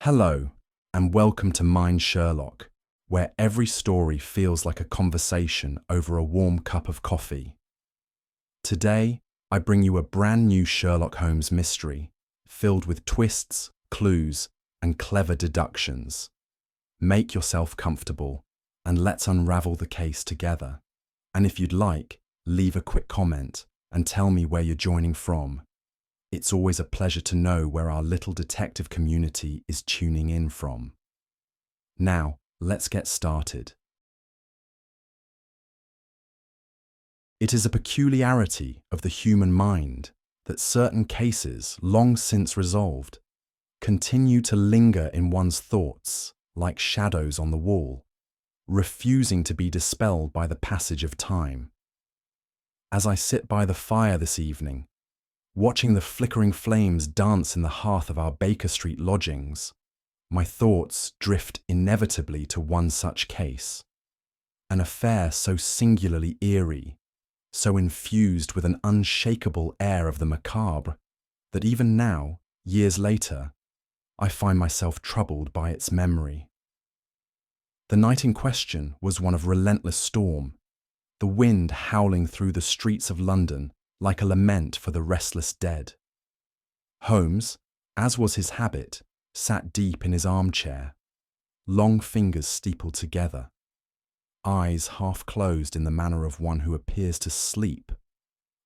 Hello, and welcome to Mind Sherlock, where every story feels like a conversation over a warm cup of coffee. Today, I bring you a brand new Sherlock Holmes mystery, filled with twists, clues, and clever deductions. Make yourself comfortable, and let's unravel the case together. And if you'd like, leave a quick comment and tell me where you're joining from. It's always a pleasure to know where our little detective community is tuning in from. Now, let's get started. It is a peculiarity of the human mind that certain cases, long since resolved, continue to linger in one's thoughts like shadows on the wall, refusing to be dispelled by the passage of time. As I sit by the fire this evening, watching the flickering flames dance in the hearth of our Baker Street lodgings, my thoughts drift inevitably to one such case. An affair so singularly eerie, so infused with an unshakable air of the macabre, that even now, years later, I find myself troubled by its memory. The night in question was one of relentless storm, the wind howling through the streets of London like a lament for the restless dead. Holmes, as was his habit, sat deep in his armchair, long fingers steepled together, eyes half closed in the manner of one who appears to sleep,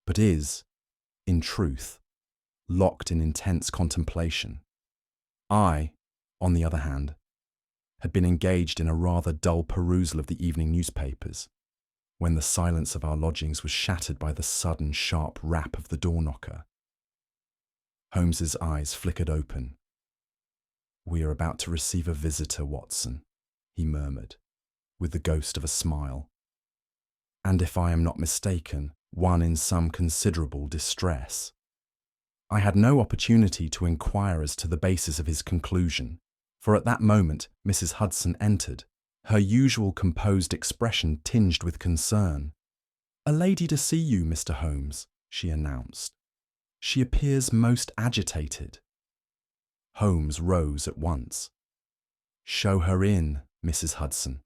but is, in truth, locked in intense contemplation. I, on the other hand, had been engaged in a rather dull perusal of the evening newspapers, when the silence of our lodgings was shattered by the sudden sharp rap of the door-knocker. Holmes's eyes flickered open. "We are about to receive a visitor, Watson," he murmured, with the ghost of a smile. "And if I am not mistaken, one in some considerable distress." I had no opportunity to inquire as to the basis of his conclusion, for at that moment Mrs. Hudson entered, her usual composed expression tinged with concern. "A lady to see you, Mr. Holmes," she announced. "She appears most agitated." Holmes rose at once. "Show her in, Mrs. Hudson."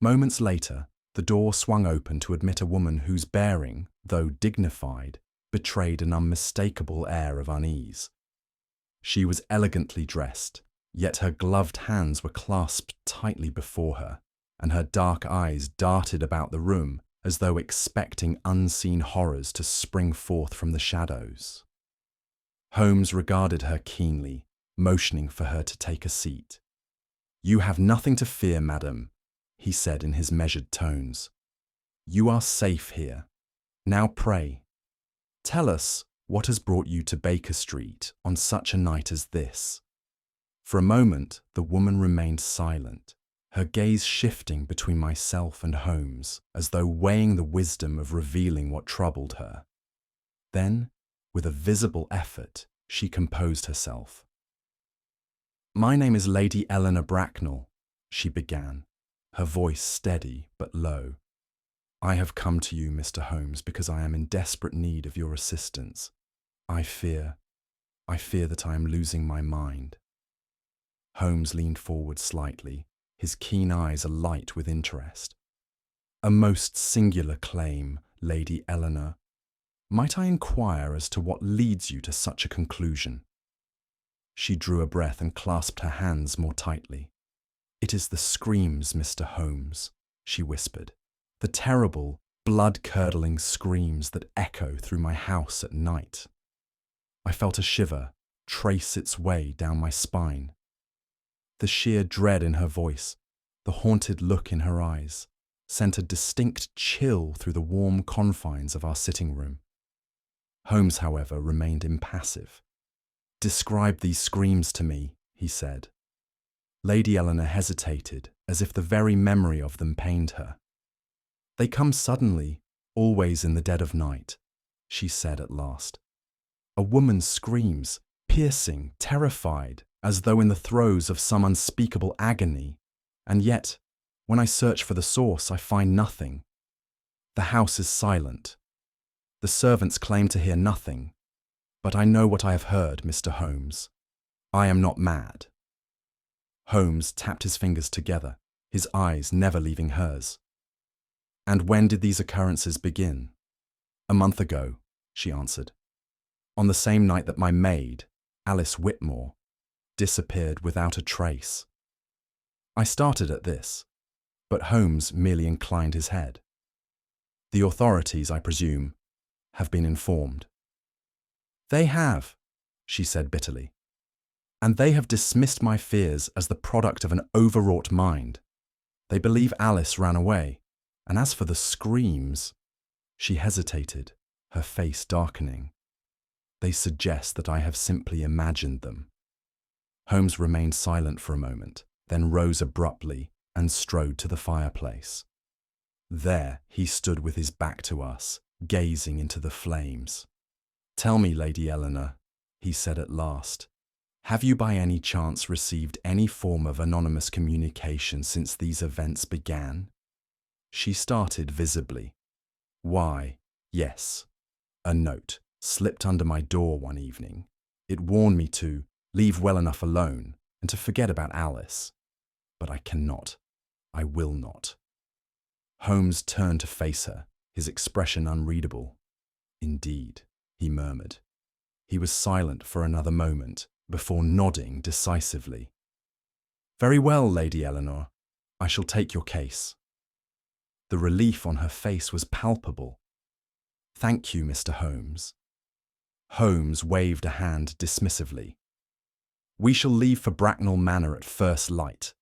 Moments later, the door swung open to admit a woman whose bearing, though dignified, betrayed an unmistakable air of unease. She was elegantly dressed, yet her gloved hands were clasped tightly before her, and her dark eyes darted about the room as though expecting unseen horrors to spring forth from the shadows. Holmes regarded her keenly, motioning for her to take a seat. "You have nothing to fear, madam," he said in his measured tones. "You are safe here. Now pray, tell us what has brought you to Baker Street on such a night as this." For a moment, the woman remained silent, her gaze shifting between myself and Holmes, as though weighing the wisdom of revealing what troubled her. Then, with a visible effort, she composed herself. "My name is Lady Eleanor Bracknel," she began, her voice steady but low. "I have come to you, Mr. Holmes, because I am in desperate need of your assistance. I fear that I am losing my mind." Holmes leaned forward slightly, his keen eyes alight with interest. "A most singular claim, Lady Eleanor. Might I inquire as to what leads you to such a conclusion?" She drew a breath and clasped her hands more tightly. "It is the screams, Mr. Holmes," she whispered. "The terrible, blood-curdling screams that echo through my house at night." I felt a shiver trace its way down my spine. The sheer dread in her voice, the haunted look in her eyes, sent a distinct chill through the warm confines of our sitting room. Holmes, however, remained impassive. "Describe these screams to me," he said. Lady Eleanor hesitated, as if the very memory of them pained her. "They come suddenly, always in the dead of night," she said at last. "A woman screams, piercing, terrified, as though in the throes of some unspeakable agony, and yet, when I search for the source, I find nothing. The house is silent. The servants claim to hear nothing, but I know what I have heard, Mr. Holmes. I am not mad. Holmes tapped his fingers together, his eyes never leaving hers. "And when did these occurrences begin?" "A month ago," she answered. "On the same night that my maid, Alice Whitmore, disappeared without a trace." I started at this, but Holmes merely inclined his head. "The authorities, I presume, have been informed." "They have," she said bitterly. "And they have dismissed my fears as the product of an overwrought mind. They believe Alice ran away, and as for the screams—" She hesitated, her face darkening. "They suggest that I have simply imagined them." Holmes remained silent for a moment, then rose abruptly and strode to the fireplace. There he stood with his back to us, gazing into the flames. "Tell me, Lady Eleanor," he said at last, "have you by any chance received any form of anonymous communication since these events began?" She started visibly. "Why, yes. A note slipped under my door one evening. It warned me to leave well enough alone and to forget about Alice. But I cannot. I will not." Holmes turned to face her, his expression unreadable. "Indeed," he murmured. He was silent for another moment before nodding decisively. "Very well, Lady Eleanor. I shall take your case." The relief on her face was palpable. "Thank you, Mr. Holmes." Holmes waved a hand dismissively. "We shall leave for Bracknel Manor at first light.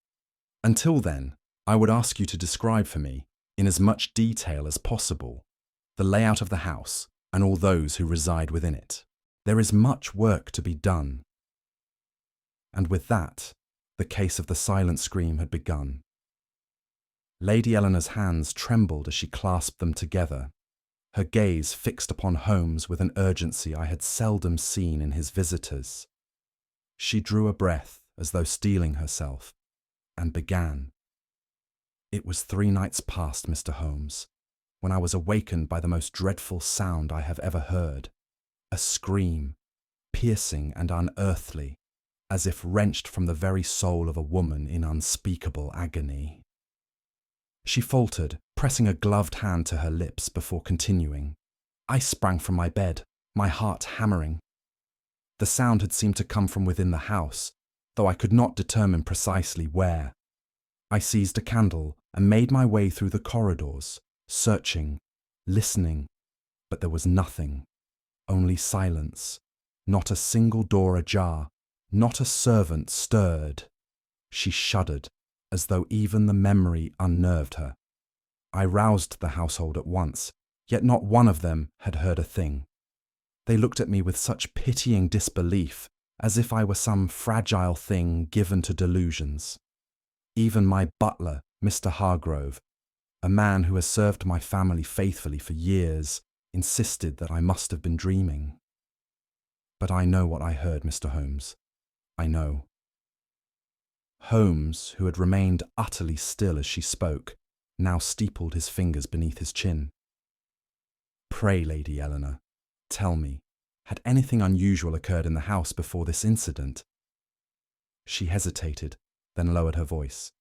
Until then, I would ask you to describe for me, in as much detail as possible, the layout of the house and all those who reside within it. There is much work to be done." And with that, the case of the silent scream had begun. Lady Eleanor's hands trembled as she clasped them together, her gaze fixed upon Holmes with an urgency I had seldom seen in his visitors. She drew a breath as though steeling herself, and began. "It was 3 nights past, Mr. Holmes, when I was awakened by the most dreadful sound I have ever heard, a scream, piercing and unearthly, as if wrenched from the very soul of a woman in unspeakable agony." She faltered, pressing a gloved hand to her lips before continuing. "I sprang from my bed, my heart hammering. The sound had seemed to come from within the house, though I could not determine precisely where. I seized a candle and made my way through the corridors, searching, listening, but there was nothing, only silence, not a single door ajar, not a servant stirred." She shuddered, as though even the memory unnerved her. I roused the household at once, yet not one of them had heard a thing. They looked at me with such pitying disbelief, as if I were some fragile thing given to delusions. Even my butler, Mr. Hargrove, a man who has served my family faithfully for years, insisted that I must have been dreaming. But I know what I heard, Mr. Holmes. I know. Holmes, who had remained utterly still as she spoke, now steepled his fingers beneath his chin. "Pray, Lady Eleanor, tell me, had anything unusual occurred in the house before this incident?" She hesitated, then lowered her voice.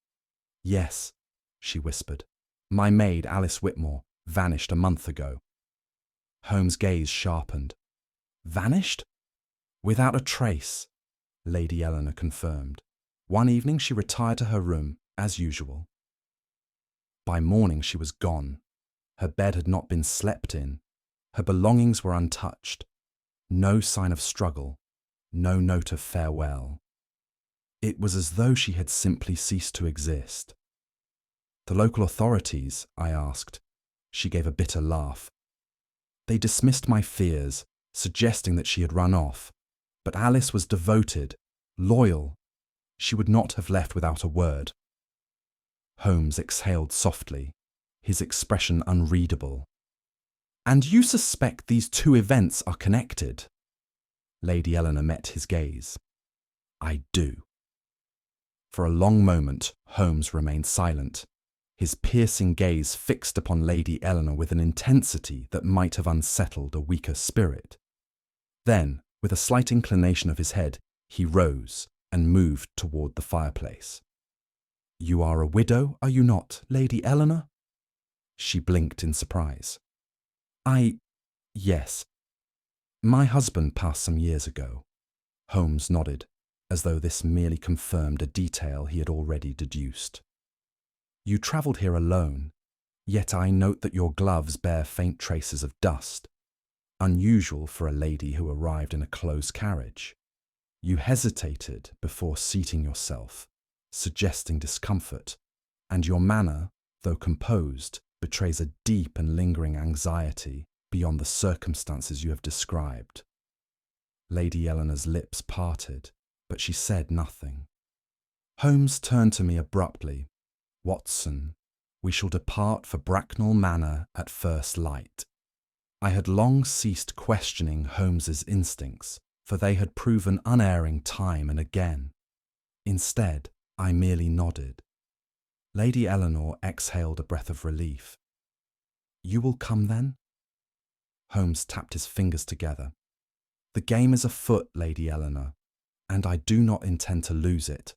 "Yes," she whispered. "My maid, Alice Whitmore, vanished a month ago." Holmes' gaze sharpened. "Vanished?" "Without a trace," Lady Eleanor confirmed. "One evening she retired to her room, as usual. By morning she was gone. Her bed had not been slept in. Her belongings were untouched. No sign of struggle, no note of farewell. It was as though she had simply ceased to exist." "The local authorities?" I asked. She gave a bitter laugh. "They dismissed my fears, suggesting that she had run off. But Alice was devoted, loyal. She would not have left without a word." Holmes exhaled softly, his expression unreadable. "And you suspect these 2 events are connected?" Lady Eleanor met his gaze. "I do." For a long moment, Holmes remained silent, his piercing gaze fixed upon Lady Eleanor with an intensity that might have unsettled a weaker spirit. Then, with a slight inclination of his head, he rose, and moved toward the fireplace. "You are a widow, are you not, Lady Eleanor?" She blinked in surprise. Yes. My husband passed some years ago." Holmes nodded, as though this merely confirmed a detail he had already deduced. "You travelled here alone, yet I note that your gloves bear faint traces of dust, unusual for a lady who arrived in a closed carriage. You hesitated before seating yourself, suggesting discomfort, and your manner, though composed, betrays a deep and lingering anxiety beyond the circumstances you have described." Lady Eleanor's lips parted, but she said nothing. Holmes turned to me abruptly. "Watson, we shall depart for Bracknel Manor at first light." I had long ceased questioning Holmes's instincts, for they had proven unerring time and again. Instead, I merely nodded. Lady Eleanor exhaled a breath of relief. "You will come then?" Holmes tapped his fingers together. "The game is afoot, Lady Eleanor, and I do not intend to lose it."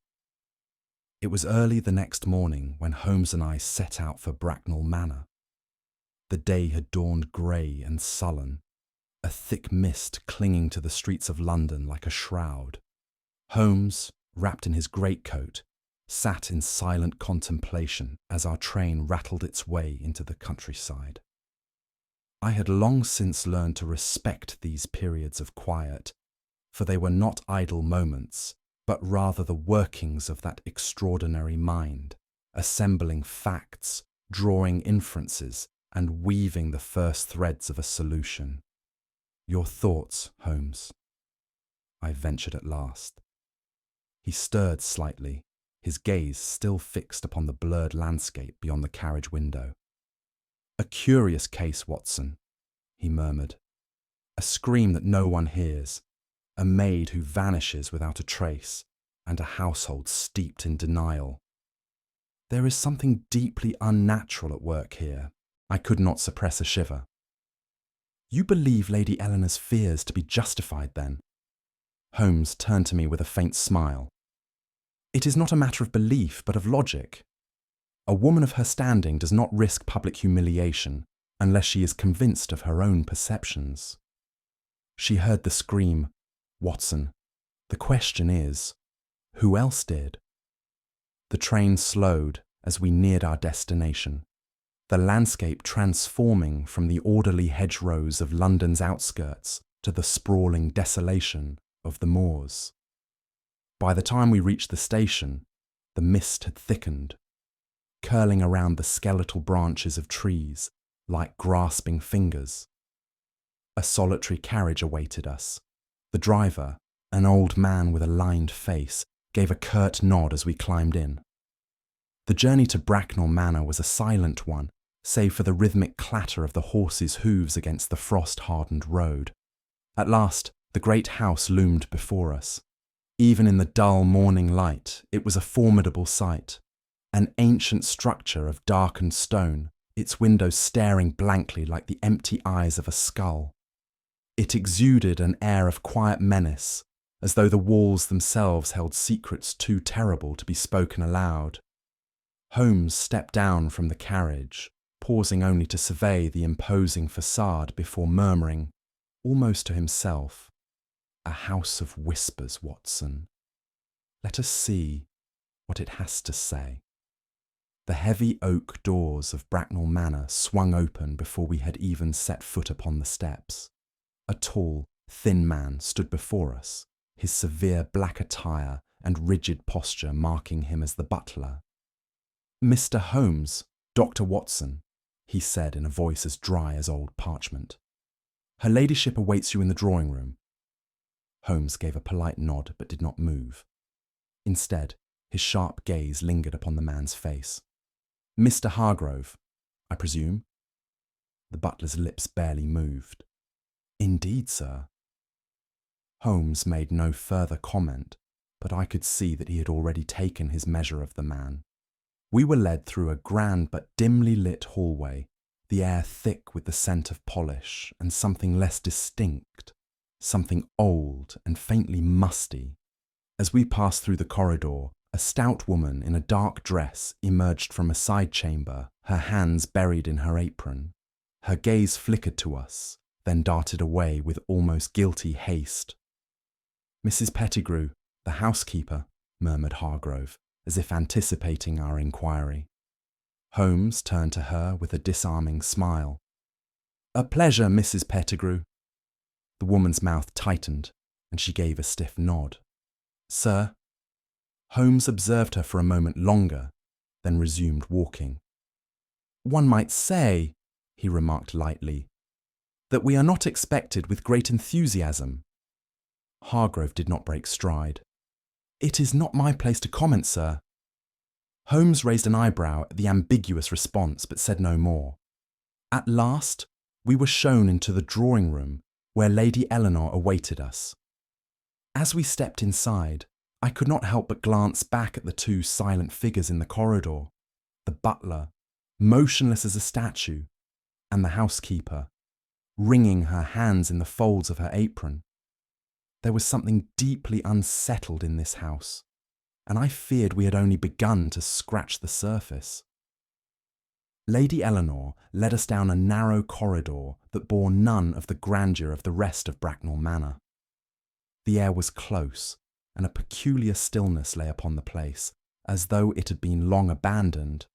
It was early the next morning when Holmes and I set out for Bracknel Manor. The day had dawned grey and sullen, a thick mist clinging to the streets of London like a shroud. Holmes, wrapped in his greatcoat, sat in silent contemplation as our train rattled its way into the countryside. I had long since learned to respect these periods of quiet, for they were not idle moments, but rather the workings of that extraordinary mind, assembling facts, drawing inferences, and weaving the first threads of a solution. "Your thoughts, Holmes?" I ventured at last. He stirred slightly, his gaze still fixed upon the blurred landscape beyond the carriage window. "A curious case, Watson," he murmured. "A scream that no one hears, a maid who vanishes without a trace, and a household steeped in denial. There is something deeply unnatural at work here." I could not suppress a shiver. "You believe Lady Eleanor's fears to be justified, then?" Holmes turned to me with a faint smile. "It is not a matter of belief, but of logic. A woman of her standing does not risk public humiliation unless she is convinced of her own perceptions. She heard the scream, Watson. The question is, who else did?" The train slowed as we neared our destination, the landscape transforming from the orderly hedgerows of London's outskirts to the sprawling desolation of the moors. By the time we reached the station, the mist had thickened, curling around the skeletal branches of trees like grasping fingers. A solitary carriage awaited us. The driver, an old man with a lined face, gave a curt nod as we climbed in. The journey to Bracknel Manor was a silent one, save for the rhythmic clatter of the horses' hooves against the frost-hardened road. At last, the great house loomed before us. Even in the dull morning light, it was a formidable sight. An ancient structure of darkened stone, its windows staring blankly like the empty eyes of a skull. It exuded an air of quiet menace, as though the walls themselves held secrets too terrible to be spoken aloud. Holmes stepped down from the carriage, pausing only to survey the imposing facade before murmuring, almost to himself, "A house of whispers, Watson. Let us see what it has to say." The heavy oak doors of Bracknel Manor swung open before we had even set foot upon the steps. A tall, thin man stood before us, his severe black attire and rigid posture marking him as the butler. "Mr. Holmes, Dr. Watson," he said in a voice as dry as old parchment. "Her ladyship awaits you in the drawing-room." Holmes gave a polite nod but did not move. Instead, his sharp gaze lingered upon the man's face. "Mr. Hargrove, I presume?" The butler's lips barely moved. "Indeed, sir." Holmes made no further comment, but I could see that he had already taken his measure of the man. We were led through a grand but dimly lit hallway, the air thick with the scent of polish and something less distinct, something old and faintly musty, As we passed through the corridor, a stout woman in a dark dress emerged from a side chamber, her hands buried in her apron. Her gaze flickered to us, then darted away with almost guilty haste. "Mrs. Pettigrew, the housekeeper," murmured Hargrove, as if anticipating our inquiry. Holmes turned to her with a disarming smile. "A pleasure, Mrs. Pettigrew." The woman's mouth tightened, and she gave a stiff nod. "Sir?" Holmes observed her for a moment longer, then resumed walking. "One might say," he remarked lightly, "that we are not expected with great enthusiasm." Hargrove did not break stride. "It is not my place to comment, sir." Holmes raised an eyebrow at the ambiguous response, but said no more. At last, we were shown into the drawing room, where Lady Eleanor awaited us. As we stepped inside, I could not help but glance back at the two silent figures in the corridor, the butler, motionless as a statue, and the housekeeper, wringing her hands in the folds of her apron. There was something deeply unsettled in this house, and I feared we had only begun to scratch the surface. Lady Eleanor led us down a narrow corridor that bore none of the grandeur of the rest of Bracknel Manor. The air was close, and a peculiar stillness lay upon the place, as though it had been long abandoned.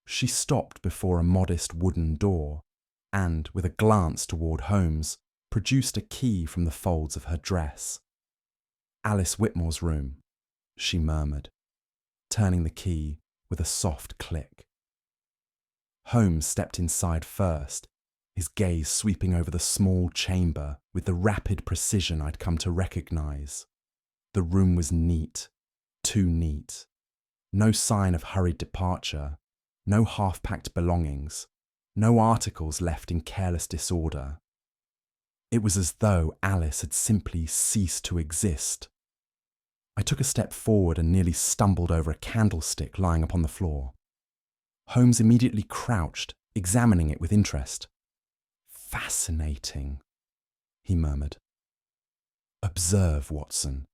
She stopped before a modest wooden door, and, with a glance toward Holmes, produced a key from the folds of her dress. "Alice Whitmore's room," she murmured, turning the key with a soft click. Holmes stepped inside first, his gaze sweeping over the small chamber with the rapid precision I'd come to recognize. The room was neat, too neat. No sign of hurried departure, no half-packed belongings, no articles left in careless disorder. It was as though Alice had simply ceased to exist. I took a step forward and nearly stumbled over a candlestick lying upon the floor. Holmes immediately crouched, examining it with interest. "Fascinating," he murmured. "Observe, Watson.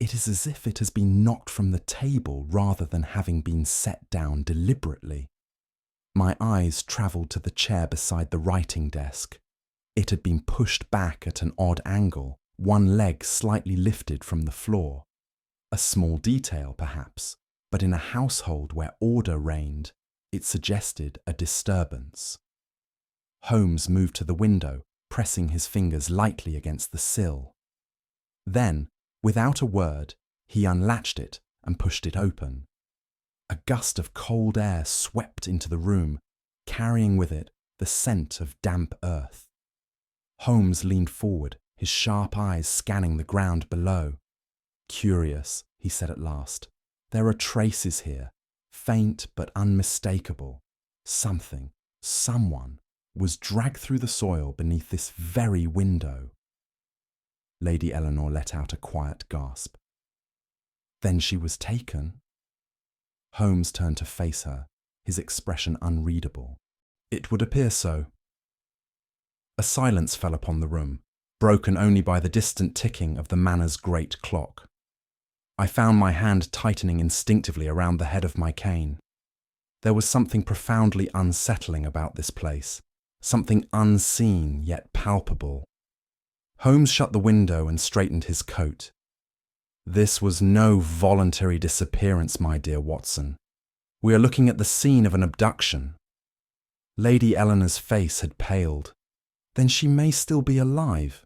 It is as if it has been knocked from the table rather than having been set down deliberately." My eyes travelled to the chair beside the writing desk. It had been pushed back at an odd angle, one leg slightly lifted from the floor. A small detail, perhaps, but in a household where order reigned, it suggested a disturbance. Holmes moved to the window, pressing his fingers lightly against the sill. Then, without a word, he unlatched it and pushed it open. A gust of cold air swept into the room, carrying with it the scent of damp earth. Holmes leaned forward, his sharp eyes scanning the ground below. "Curious," he said at last. "There are traces here, faint but unmistakable. Someone was dragged through the soil beneath this very window." Lady Eleanor let out a quiet gasp. "Then she was taken?" Holmes turned to face her, his expression unreadable. "It would appear so." A silence fell upon the room, broken only by the distant ticking of the Manor's great clock. I found my hand tightening instinctively around the head of my cane. There was something profoundly unsettling about this place, something unseen yet palpable. Holmes shut the window and straightened his coat. "This was no voluntary disappearance, my dear Watson. We are looking at the scene of an abduction." Lady Eleanor's face had paled. "Then she may still be alive."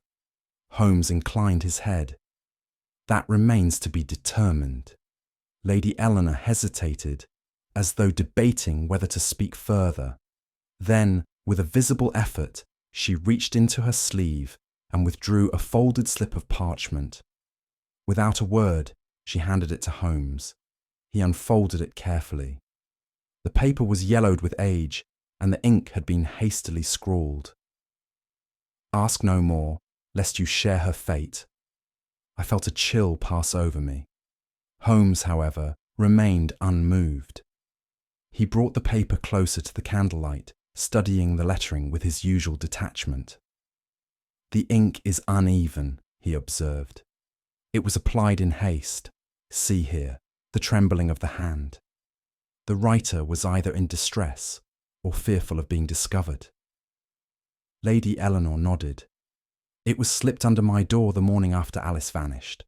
Holmes inclined his head. "That remains to be determined." Lady Eleanor hesitated, as though debating whether to speak further. Then, with a visible effort, she reached into her sleeve and withdrew a folded slip of parchment. Without a word, she handed it to Holmes. He unfolded it carefully. The paper was yellowed with age, and the ink had been hastily scrawled. "Ask no more, lest you share her fate." I felt a chill pass over me. Holmes, however, remained unmoved. He brought the paper closer to the candlelight, studying the lettering with his usual detachment. "The ink is uneven," he observed. It was applied in haste. See here, the trembling of the hand. The writer was either in distress or fearful of being discovered. Lady Eleanor nodded. It was slipped under my door the morning after Alice vanished.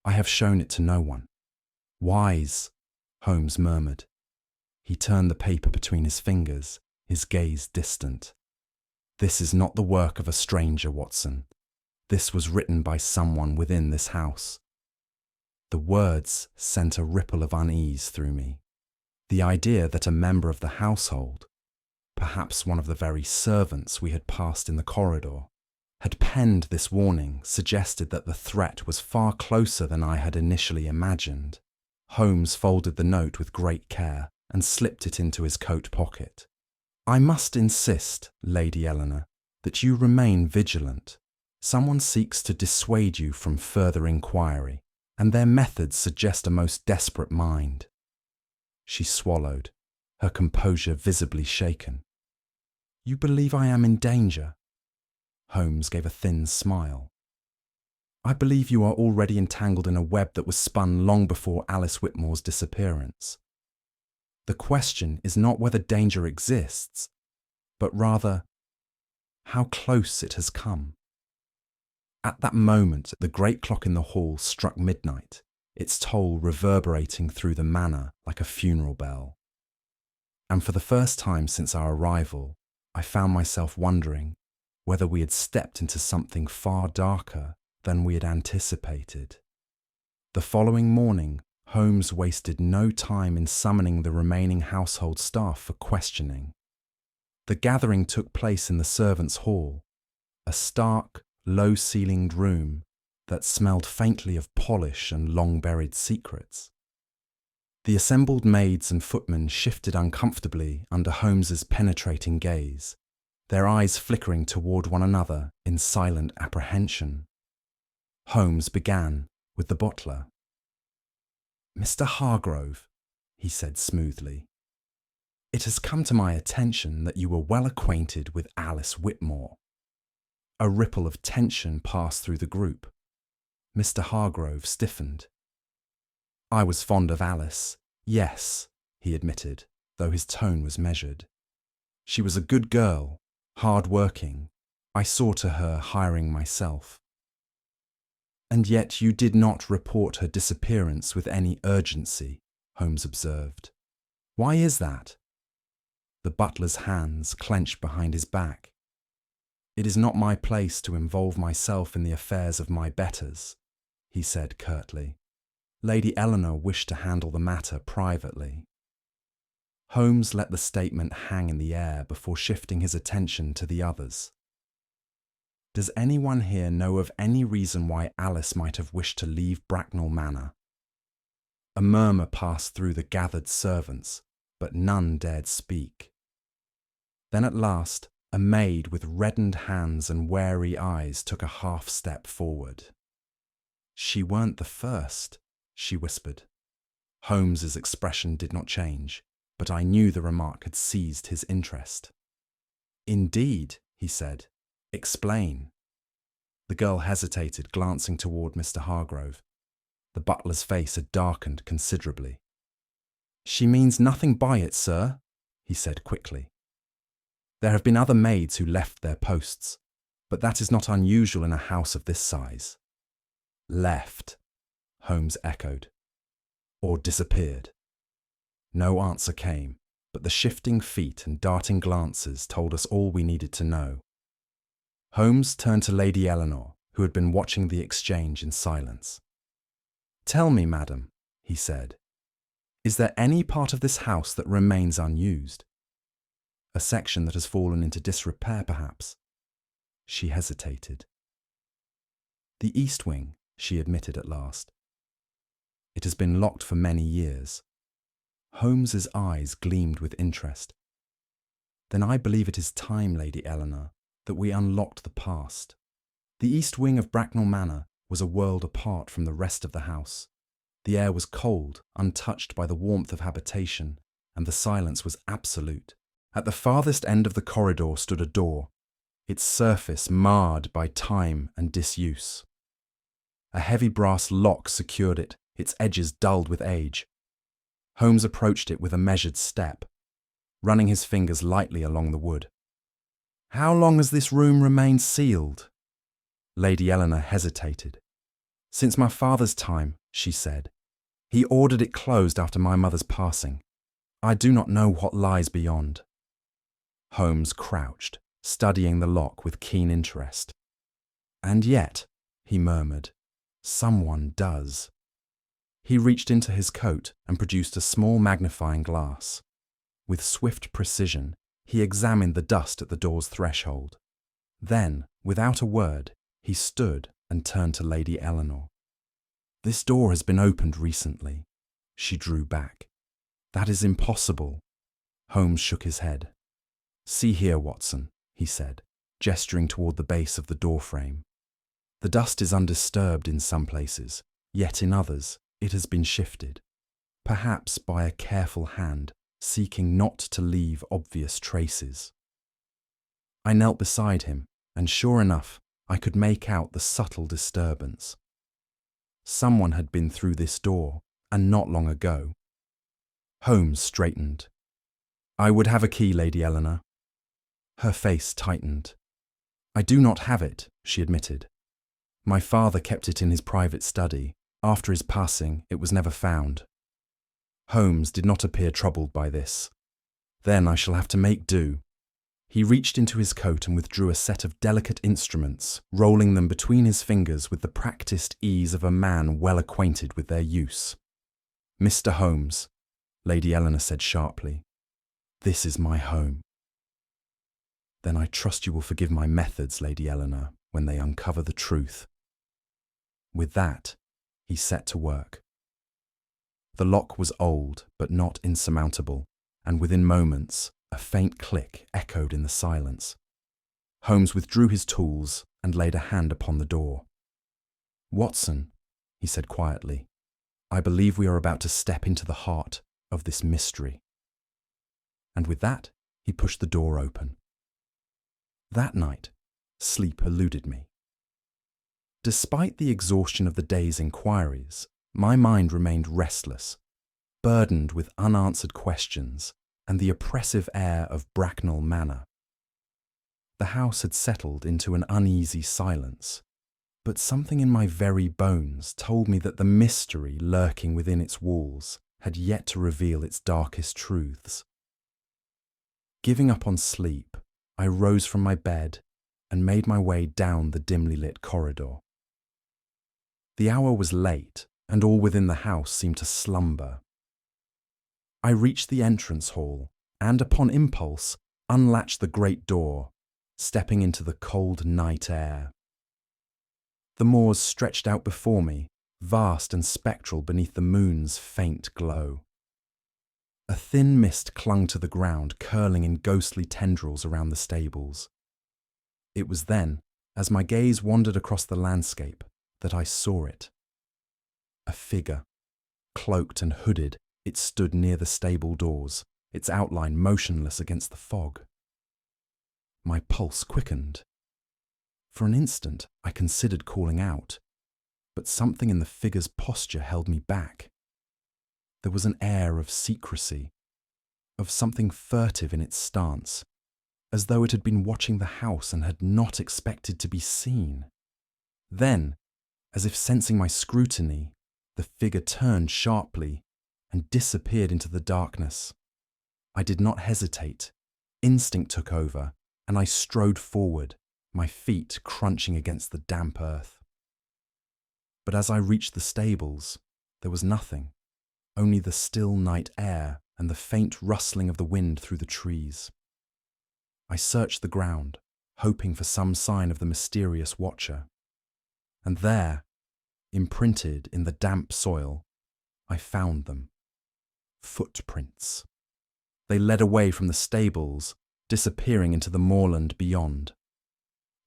I have shown it to no one. Wise, Holmes murmured. He turned the paper between his fingers, his gaze distant. This is not the work of a stranger, Watson. This was written by someone within this house. The words sent a ripple of unease through me. The idea that a member of the household, perhaps one of the very servants we had passed in the corridor, had penned this warning suggested that the threat was far closer than I had initially imagined. Holmes folded the note with great care and slipped it into his coat pocket. I must insist, Lady Eleanor, that you remain vigilant. Someone seeks to dissuade you from further inquiry, and their methods suggest a most desperate mind. She swallowed, her composure visibly shaken. You believe I am in danger? Holmes gave a thin smile. I believe you are already entangled in a web that was spun long before Alice Whitmore's disappearance. The question is not whether danger exists, but rather how close it has come. At that moment, the great clock in the hall struck midnight, its toll reverberating through the manor like a funeral bell. And for the first time since our arrival, I found myself wondering whether we had stepped into something far darker than we had anticipated. The following morning, Holmes wasted no time in summoning the remaining household staff for questioning. The gathering took place in the servants' hall, a stark, low-ceilinged room that smelled faintly of polish and long-buried secrets. The assembled maids and footmen shifted uncomfortably under Holmes's penetrating gaze, their eyes flickering toward one another in silent apprehension. Holmes began with the butler. Mr. Hargrove, he said smoothly, it has come to my attention that you were well acquainted with Alice Whitmore. A ripple of tension passed through the group. Mr. Hargrove stiffened. I was fond of Alice, yes, he admitted, though his tone was measured. She was a good girl, hard-working. I saw to her hiring myself. And yet you did not report her disappearance with any urgency, Holmes observed. Why is that? The butler's hands clenched behind his back. It is not my place to involve myself in the affairs of my betters, he said curtly. Lady Eleanor wished to handle the matter privately. Holmes let the statement hang in the air before shifting his attention to the others. Does anyone here know of any reason why Alice might have wished to leave Bracknel Manor? A murmur passed through the gathered servants, but none dared speak. Then at last, a maid with reddened hands and wary eyes took a half-step forward. She weren't the first, she whispered. Holmes's expression did not change, but I knew the remark had seized his interest. Indeed, he said. Explain. The girl hesitated, glancing toward Mr. Hargrove. The butler's face had darkened considerably. She means nothing by it, sir, he said quickly. There have been other maids who left their posts, but that is not unusual in a house of this size. Left, Holmes echoed. Or disappeared. No answer came, but the shifting feet and darting glances told us all we needed to know. Holmes turned to Lady Eleanor, who had been watching the exchange in silence. Tell me, madam, he said, is there any part of this house that remains unused? A section that has fallen into disrepair, perhaps? She hesitated. The east wing, she admitted at last. It has been locked for many years. Holmes's eyes gleamed with interest. Then I believe it is time, Lady Eleanor, that we unlocked the past. The east wing of Bracknel Manor was a world apart from the rest of the house. The air was cold, untouched by the warmth of habitation, and the silence was absolute. At the farthest end of the corridor stood a door, its surface marred by time and disuse. A heavy brass lock secured it, its edges dulled with age. Holmes approached it with a measured step, running his fingers lightly along the wood. "How long has this room remained sealed?" Lady Eleanor hesitated. "Since my father's time," she said. "He ordered it closed after my mother's passing. I do not know what lies beyond." Holmes crouched, studying the lock with keen interest. "And yet," he murmured, "someone does." He reached into his coat and produced a small magnifying glass. With swift precision, he examined the dust at the door's threshold. Then, without a word, he stood and turned to Lady Eleanor. "This door has been opened recently." She drew back. "That is impossible." Holmes shook his head. "See here, Watson," he said, gesturing toward the base of the doorframe. "The dust is undisturbed in some places, yet in others it has been shifted, perhaps by a careful hand seeking not to leave obvious traces." I knelt beside him, and sure enough, I could make out the subtle disturbance. Someone had been through this door, and not long ago. Holmes straightened. "I would have a key, Lady Eleanor." Her face tightened. "I do not have it," she admitted. "My father kept it in his private study. After his passing, it was never found." Holmes did not appear troubled by this. "Then I shall have to make do." He reached into his coat and withdrew a set of delicate instruments, rolling them between his fingers with the practiced ease of a man well acquainted with their use. "Mr. Holmes," Lady Eleanor said sharply, "this is my home." "Then I trust you will forgive my methods, Lady Eleanor, when they uncover the truth." With that, he set to work. The lock was old, but not insurmountable, and within moments, a faint click echoed in the silence. Holmes withdrew his tools and laid a hand upon the door. "Watson," he said quietly, "I believe we are about to step into the heart of this mystery." And with that, he pushed the door open. That night, sleep eluded me. Despite the exhaustion of the day's inquiries, my mind remained restless, burdened with unanswered questions and the oppressive air of Bracknel Manor. The house had settled into an uneasy silence, but something in my very bones told me that the mystery lurking within its walls had yet to reveal its darkest truths. Giving up on sleep, I rose from my bed and made my way down the dimly lit corridor. The hour was late, and all within the house seemed to slumber. I reached the entrance hall and, upon impulse, unlatched the great door, stepping into the cold night air. The moors stretched out before me, vast and spectral beneath the moon's faint glow. A thin mist clung to the ground, curling in ghostly tendrils around the stables. It was then, as my gaze wandered across the landscape, that I saw it. A figure, cloaked and hooded, it stood near the stable doors, its outline motionless against the fog. My pulse quickened. For an instant, I considered calling out, but something in the figure's posture held me back. There was an air of secrecy, of something furtive in its stance, as though it had been watching the house and had not expected to be seen. Then, as if sensing my scrutiny, the figure turned sharply and disappeared into the darkness. I did not hesitate. Instinct took over, and I strode forward, my feet crunching against the damp earth. But as I reached the stables, there was nothing, only the still night air and the faint rustling of the wind through the trees. I searched the ground, hoping for some sign of the mysterious watcher. And there, imprinted in the damp soil, I found them. Footprints. They led away from the stables, disappearing into the moorland beyond.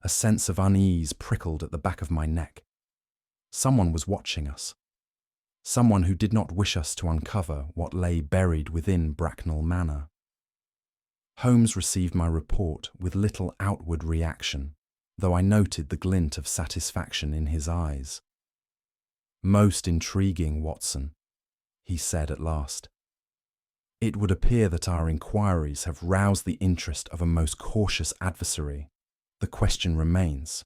A sense of unease prickled at the back of my neck. Someone was watching us. Someone who did not wish us to uncover what lay buried within Bracknel Manor. Holmes received my report with little outward reaction, though I noted the glint of satisfaction in his eyes. "Most intriguing, Watson," he said at last. "It would appear that our inquiries have roused the interest of a most cautious adversary. The question remains,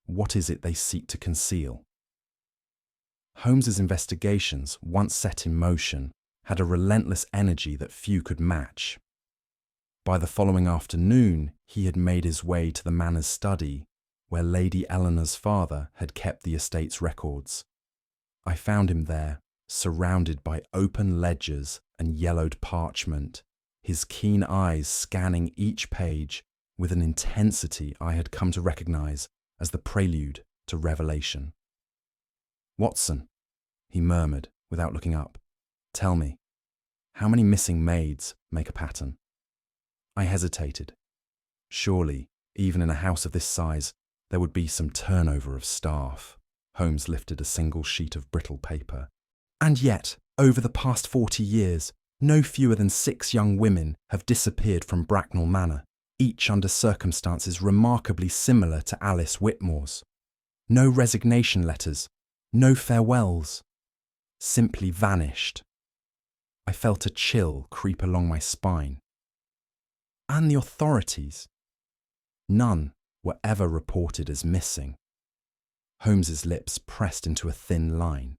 what is it they seek to conceal?" Holmes's investigations, once set in motion, had a relentless energy that few could match. By the following afternoon, he had made his way to the Manor's study, where Lady Eleanor's father had kept the estate's records. I found him there, surrounded by open ledgers and yellowed parchment, his keen eyes scanning each page with an intensity I had come to recognize as the prelude to revelation. "Watson," he murmured without looking up, "tell me, how many missing maids make a pattern?" I hesitated. Surely, even in a house of this size, there would be some turnover of staff. Holmes lifted a single sheet of brittle paper. "And yet, over the past 40 years, no fewer than 6 young women have disappeared from Bracknel Manor, each under circumstances remarkably similar to Alice Whitmore's. No resignation letters, no farewells. Simply vanished." I felt a chill creep along my spine. "And the authorities?" "None were ever reported as missing." Holmes's lips pressed into a thin line.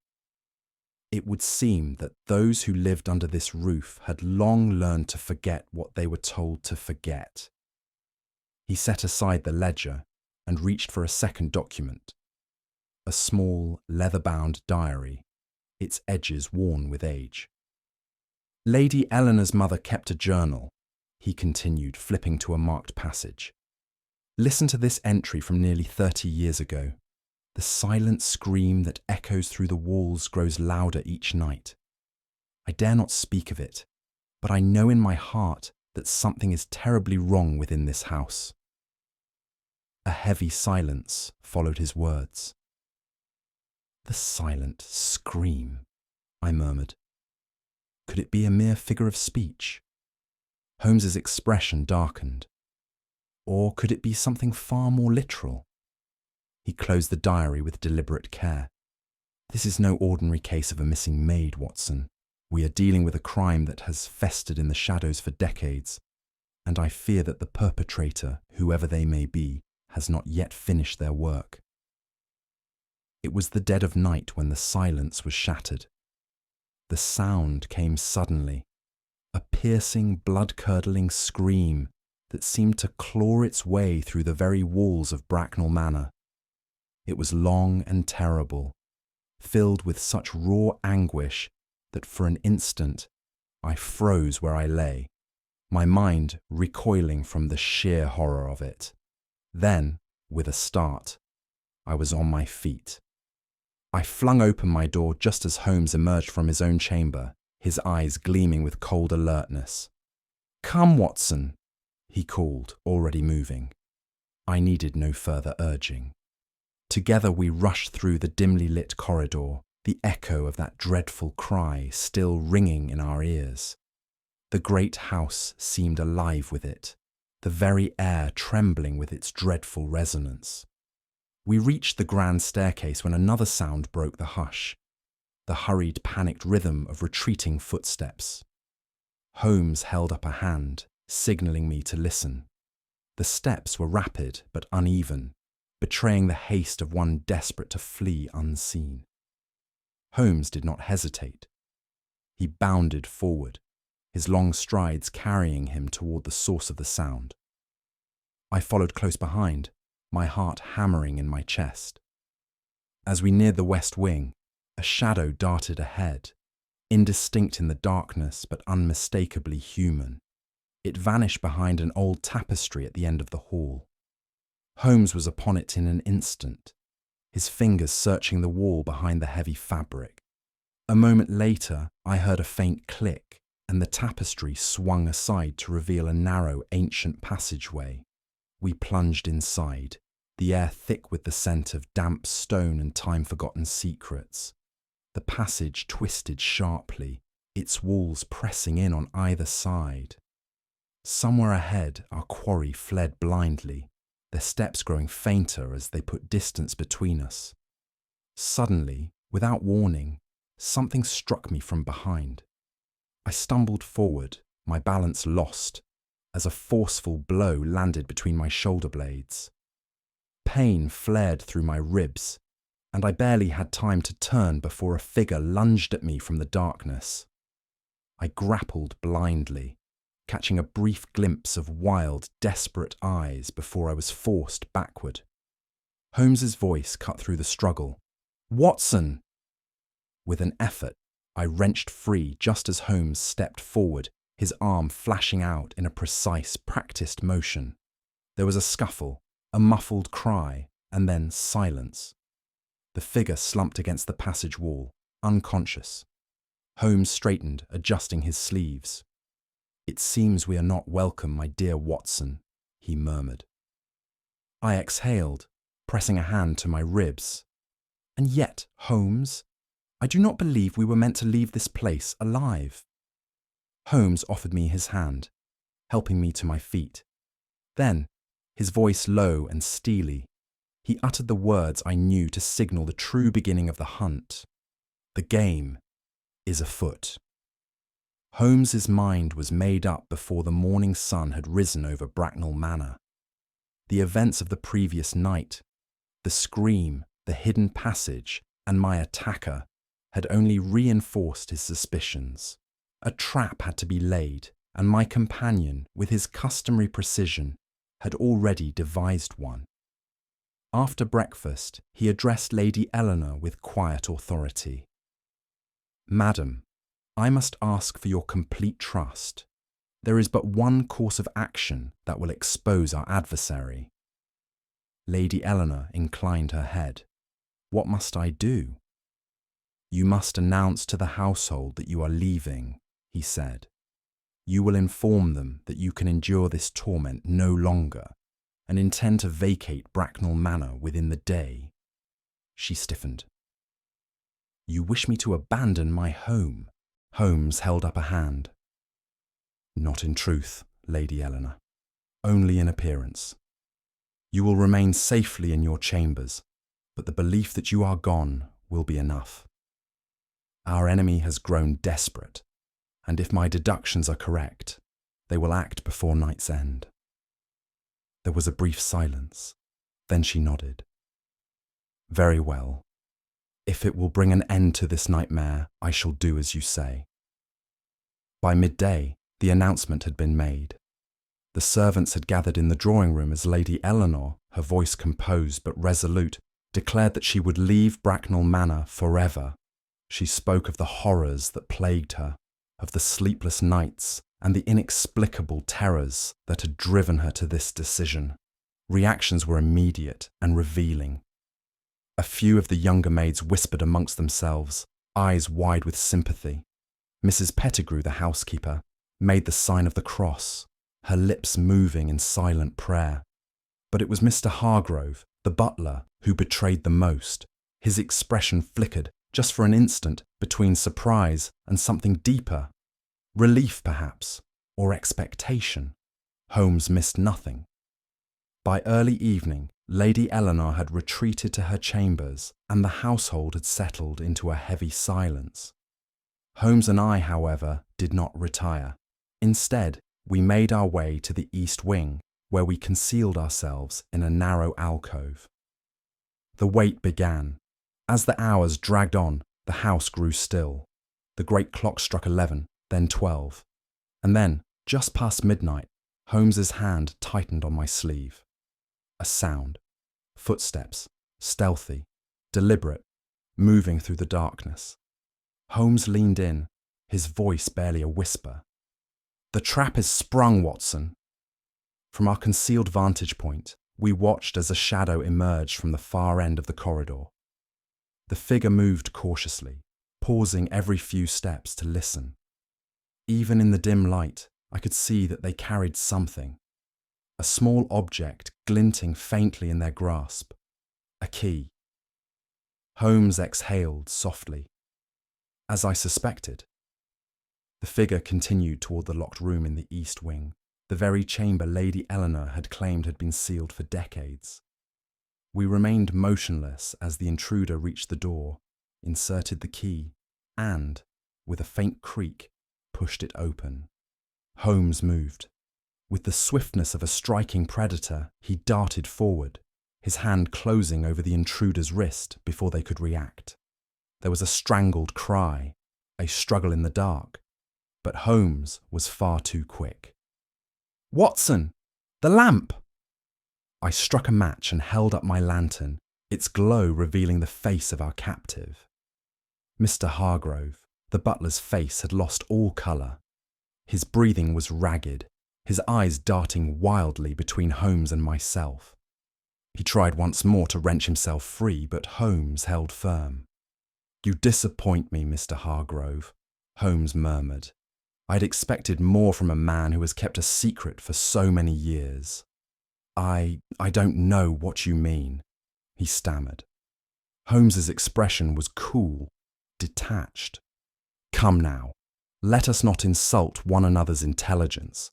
"It would seem that those who lived under this roof had long learned to forget what they were told to forget." He set aside the ledger and reached for a second document. A small, leather-bound diary, its edges worn with age. "Lady Eleanor's mother kept a journal," he continued, flipping to a marked passage. "Listen to this entry from nearly 30 years ago. The silent scream that echoes through the walls grows louder each night. I dare not speak of it, but I know in my heart that something is terribly wrong within this house." A heavy silence followed his words. "The silent scream," I murmured. Could it be a mere figure of speech? Holmes's expression darkened. Or could it be something far more literal? He closed the diary with deliberate care. "This is no ordinary case of a missing maid, Watson. We are dealing with a crime that has festered in the shadows for decades, and I fear that the perpetrator, whoever they may be, has not yet finished their work." It was the dead of night when the silence was shattered. The sound came suddenly, a piercing, blood-curdling scream that seemed to claw its way through the very walls of Bracknel Manor. It was long and terrible, filled with such raw anguish that for an instant I froze where I lay, my mind recoiling from the sheer horror of it. Then, with a start, I was on my feet. I flung open my door just as Holmes emerged from his own chamber, his eyes gleaming with cold alertness. "Come, Watson," he called, already moving. I needed no further urging. Together we rushed through the dimly lit corridor, the echo of that dreadful cry still ringing in our ears. The great house seemed alive with it, the very air trembling with its dreadful resonance. We reached the grand staircase when another sound broke the hush, the hurried, panicked rhythm of retreating footsteps. Holmes held up a hand, signalling me to listen. The steps were rapid but uneven, betraying the haste of one desperate to flee unseen. Holmes did not hesitate. He bounded forward, his long strides carrying him toward the source of the sound. I followed close behind, my heart hammering in my chest. As we neared the west wing, a shadow darted ahead, indistinct in the darkness but unmistakably human. It vanished behind an old tapestry at the end of the hall. Holmes was upon it in an instant, his fingers searching the wall behind the heavy fabric. A moment later, I heard a faint click, and the tapestry swung aside to reveal a narrow, ancient passageway. We plunged inside, the air thick with the scent of damp stone and time-forgotten secrets. The passage twisted sharply, its walls pressing in on either side. Somewhere ahead, our quarry fled blindly, their steps growing fainter as they put distance between us. Suddenly, Without warning, something struck me from behind. I stumbled forward, my balance lost, as a forceful blow landed between my shoulder blades. Pain flared through my ribs, and I barely had time to turn before a figure lunged at me from the darkness. I grappled blindly, catching a brief glimpse of wild, desperate eyes before I was forced backward. Holmes's voice cut through the struggle. "Watson!" With an effort, I wrenched free just as Holmes stepped forward, his arm flashing out in a precise, practiced motion. There was a scuffle, a muffled cry, and then silence. The figure slumped against the passage wall, unconscious. Holmes straightened, adjusting his sleeves. "It seems we are not welcome, my dear Watson," he murmured. I exhaled, pressing a hand to my ribs. "And yet, Holmes, I do not believe we were meant to leave this place alive." Holmes offered me his hand, helping me to my feet. Then, his voice low and steely, he uttered the words I knew to signal the true beginning of the hunt. "The game is afoot." Holmes's mind was made up before the morning sun had risen over Bracknel Manor. The events of the previous night, the scream, the hidden passage, and my attacker had only reinforced his suspicions. A trap had to be laid, and my companion, with his customary precision, had already devised one. After breakfast, he addressed Lady Eleanor with quiet authority. "Madam, I must ask for your complete trust. There is but one course of action that will expose our adversary." Lady Eleanor inclined her head. "What must I do?" "You must announce to the household that you are leaving," he said. "You will inform them that you can endure this torment no longer and intend to vacate Bracknel Manor within the day." She stiffened. "You wish me to abandon my home?" Holmes held up a hand. "Not in truth, Lady Eleanor. Only in appearance. You will remain safely in your chambers, but the belief that you are gone will be enough. Our enemy has grown desperate, and if my deductions are correct, they will act before night's end." There was a brief silence. Then she nodded. "Very well. If it will bring an end to this nightmare, I shall do as you say." By midday, the announcement had been made. The servants had gathered in the drawing room as Lady Eleanor, her voice composed but resolute, declared that she would leave Bracknel Manor forever. She spoke of the horrors that plagued her, of the sleepless nights and the inexplicable terrors that had driven her to this decision. Reactions were immediate and revealing. A few of the younger maids whispered amongst themselves, eyes wide with sympathy. Mrs. Pettigrew, the housekeeper, made the sign of the cross, her lips moving in silent prayer. But it was Mr. Hargrove, the butler, who betrayed the most. His expression flickered, just for an instant, between surprise and something deeper. Relief, perhaps, or expectation. Holmes missed nothing. By early evening, Lady Eleanor had retreated to her chambers, and the household had settled into a heavy silence. Holmes and I, however, did not retire. Instead, we made our way to the east wing, where we concealed ourselves in a narrow alcove. The wait began. As the hours dragged on, the house grew still. The great clock struck 11, then 12. And then, just past midnight, Holmes's hand tightened on my sleeve. A sound. Footsteps, stealthy, deliberate, moving through the darkness. Holmes leaned in, his voice barely a whisper. "The trap is sprung, Watson." From our concealed vantage point, we watched as a shadow emerged from the far end of the corridor. The figure moved cautiously, pausing every few steps to listen. Even in the dim light, I could see that they carried something. A small object glinting faintly in their grasp. A key. Holmes exhaled softly. As I suspected. The figure continued toward the locked room in the east wing, the very chamber Lady Eleanor had claimed had been sealed for decades. We remained motionless as the intruder reached the door, inserted the key, and, with a faint creak, pushed it open. Holmes moved. With the swiftness of a striking predator, he darted forward, his hand closing over the intruder's wrist before they could react. There was a strangled cry, a struggle in the dark, but Holmes was far too quick. "Watson! The lamp!" I struck a match and held up my lantern, its glow revealing the face of our captive. Mr. Hargrove, the butler's face had lost all colour. His breathing was ragged, his eyes darting wildly between Holmes and myself. He tried once more to wrench himself free, but Holmes held firm. "You disappoint me, Mr. Hargrove," Holmes murmured. I'd expected more from a man who has kept a secret for so many years. I don't know what you mean," he stammered. Holmes's expression was cool, detached. "Come now, let us not insult one another's intelligence.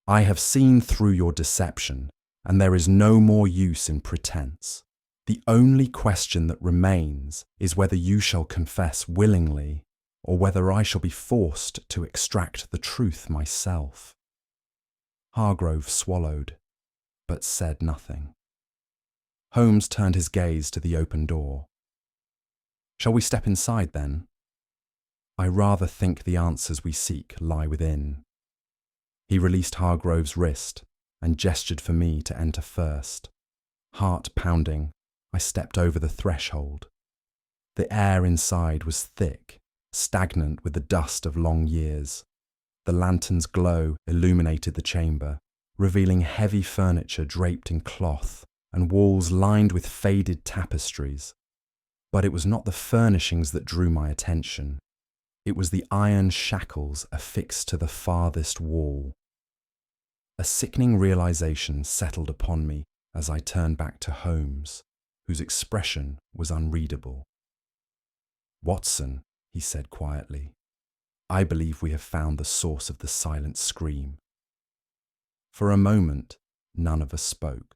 I have seen through your deception, and there is no more use in pretense. The only question that remains is whether you shall confess willingly, or whether I shall be forced to extract the truth myself." Hargrove swallowed, but said nothing. Holmes turned his gaze to the open door. "Shall we step inside, then? I rather think the answers we seek lie within." He released Hargrove's wrist and gestured for me to enter first. Heart pounding, I stepped over the threshold. The air inside was thick, stagnant with the dust of long years. The lantern's glow illuminated the chamber, revealing heavy furniture draped in cloth and walls lined with faded tapestries. But it was not the furnishings that drew my attention. It was the iron shackles affixed to the farthest wall. A sickening realization settled upon me as I turned back to Holmes, whose expression was unreadable. "Watson," he said quietly, "I believe we have found the source of the silent scream." For a moment, none of us spoke.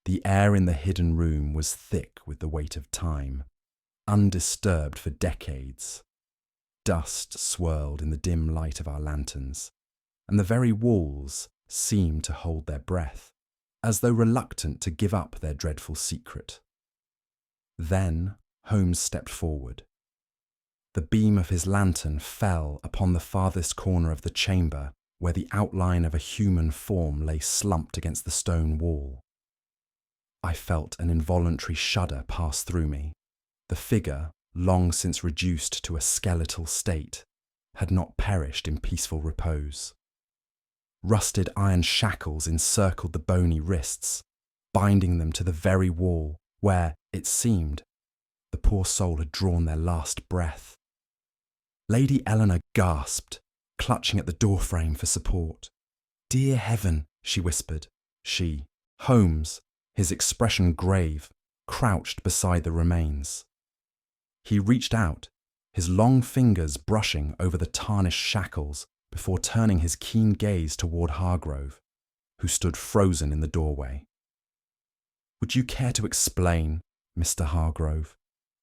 The air in the hidden room was thick with the weight of time, undisturbed for decades. Dust swirled in the dim light of our lanterns, and the very walls seemed to hold their breath, as though reluctant to give up their dreadful secret. Then Holmes stepped forward. The beam of his lantern fell upon the farthest corner of the chamber, where the outline of a human form lay slumped against the stone wall. I felt an involuntary shudder pass through me. The figure, long since reduced to a skeletal state, had not perished in peaceful repose. Rusted iron shackles encircled the bony wrists, binding them to the very wall where, it seemed, the poor soul had drawn their last breath. Lady Eleanor gasped, clutching at the doorframe for support. "Dear heaven," she whispered. Holmes, his expression grave, crouched beside the remains. He reached out, his long fingers brushing over the tarnished shackles before turning his keen gaze toward Hargrove, who stood frozen in the doorway. "Would you care to explain, Mr. Hargrove?"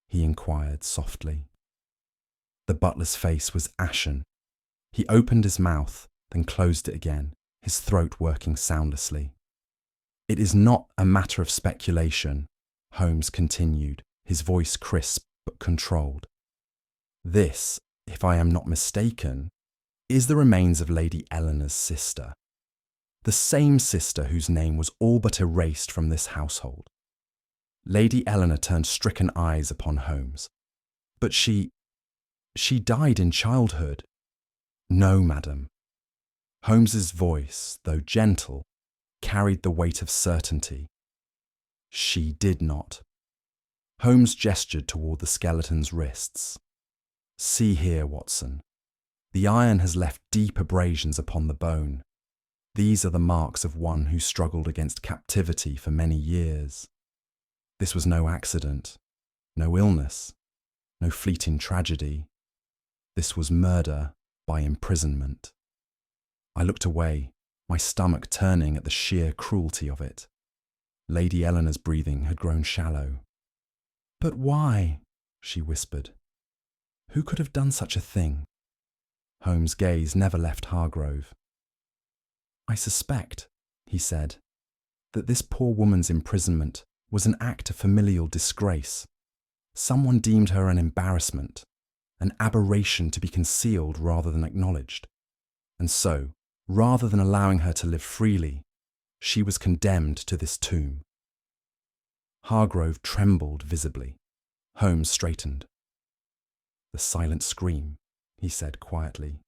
he inquired softly. The butler's face was ashen. He opened his mouth, then closed it again, his throat working soundlessly. "It is not a matter of speculation," Holmes continued, his voice crisp but controlled. "This, if I am not mistaken, is the remains of Lady Eleanor's sister. The same sister whose name was all but erased from this household." Lady Eleanor turned stricken eyes upon Holmes. "But she died in childhood." "No, madam." Holmes's voice, though gentle, carried the weight of certainty. "She did not." Holmes gestured toward the skeleton's wrists. "See here, Watson. The iron has left deep abrasions upon the bone. These are the marks of one who struggled against captivity for many years. This was no accident, no illness, no fleeting tragedy. This was murder by imprisonment." I looked away, my stomach turning at the sheer cruelty of it. Lady Eleanor's breathing had grown shallow. "But why?" she whispered. Who could have done such a thing? Holmes' gaze never left Hargrove. I suspect, he said, that this poor woman's imprisonment was an act of familial disgrace. Someone deemed her an embarrassment, an aberration to be concealed rather than acknowledged. And so, rather than allowing her to live freely, she was condemned to this tomb. Hargrove trembled visibly. Holmes straightened. The silent scream, he said quietly.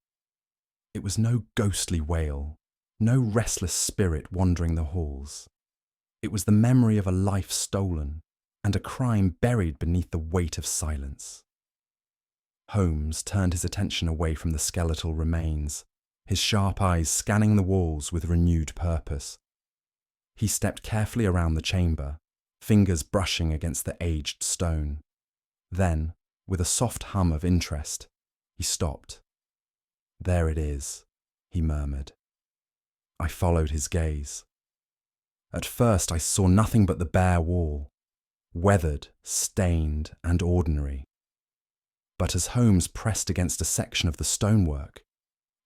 It was no ghostly wail, no restless spirit wandering the halls. It was the memory of a life stolen and a crime buried beneath the weight of silence. Holmes turned his attention away from the skeletal remains, his sharp eyes scanning the walls with renewed purpose. He stepped carefully around the chamber, fingers brushing against the aged stone. Then, with a soft hum of interest, he stopped. There it is, he murmured. I followed his gaze. At first I saw nothing but the bare wall, weathered, stained, and ordinary. But as Holmes pressed against a section of the stonework,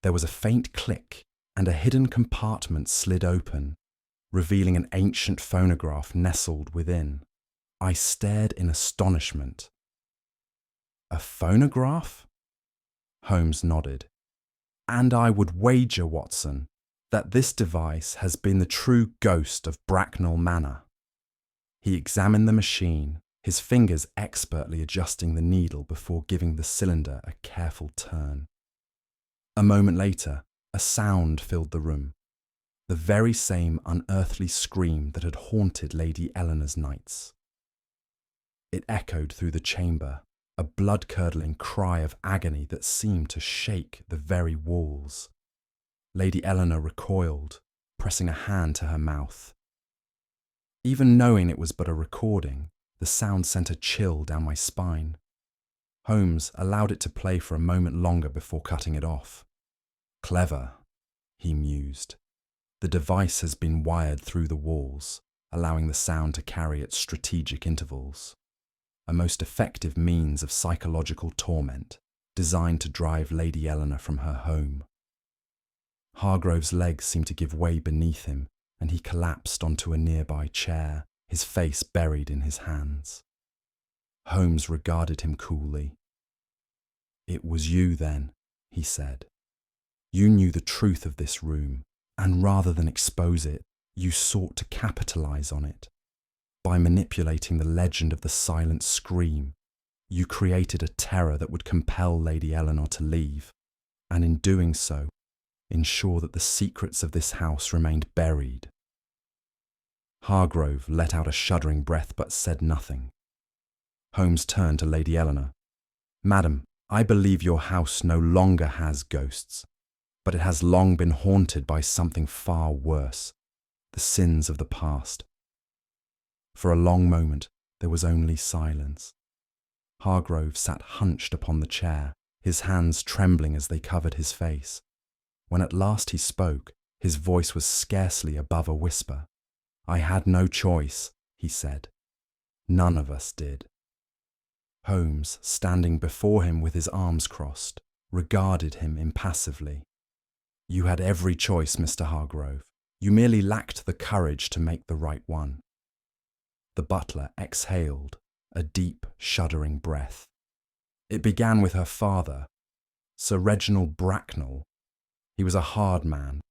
there was a faint click and a hidden compartment slid open, revealing an ancient phonograph nestled within. I stared in astonishment. A phonograph? Holmes nodded. And I would wager, Watson, that this device has been the true ghost of Bracknel Manor. He examined the machine, his fingers expertly adjusting the needle before giving the cylinder a careful turn. A moment later, a sound filled the room, the very same unearthly scream that had haunted Lady Eleanor's nights. It echoed through the chamber, a blood-curdling cry of agony that seemed to shake the very walls. Lady Eleanor recoiled, pressing a hand to her mouth. Even knowing it was but a recording, the sound sent a chill down my spine. Holmes allowed it to play for a moment longer before cutting it off. Clever, he mused. The device has been wired through the walls, allowing the sound to carry at strategic intervals. A most effective means of psychological torment, designed to drive Lady Eleanor from her home. Hargrove's legs seemed to give way beneath him, and he collapsed onto a nearby chair, his face buried in his hands. Holmes regarded him coolly. It was you then, he said. You knew the truth of this room, and rather than expose it, you sought to capitalize on it. By manipulating the legend of the silent scream, you created a terror that would compel Lady Eleanor to leave, and in doing so, ensure that the secrets of this house remained buried. Hargrove let out a shuddering breath but said nothing. Holmes turned to Lady Eleanor. Madam, I believe your house no longer has ghosts, but it has long been haunted by something far worse, the sins of the past. For a long moment there was only silence. Hargrove sat hunched upon the chair, his hands trembling as they covered his face. When at last he spoke, his voice was scarcely above a whisper. I had no choice, he said. None of us did. Holmes, standing before him with his arms crossed, regarded him impassively. You had every choice, Mr. Hargrove. You merely lacked the courage to make the right one. The butler exhaled, a deep, shuddering breath. It began with her father, Sir Reginald Bracknel. He was a hard man,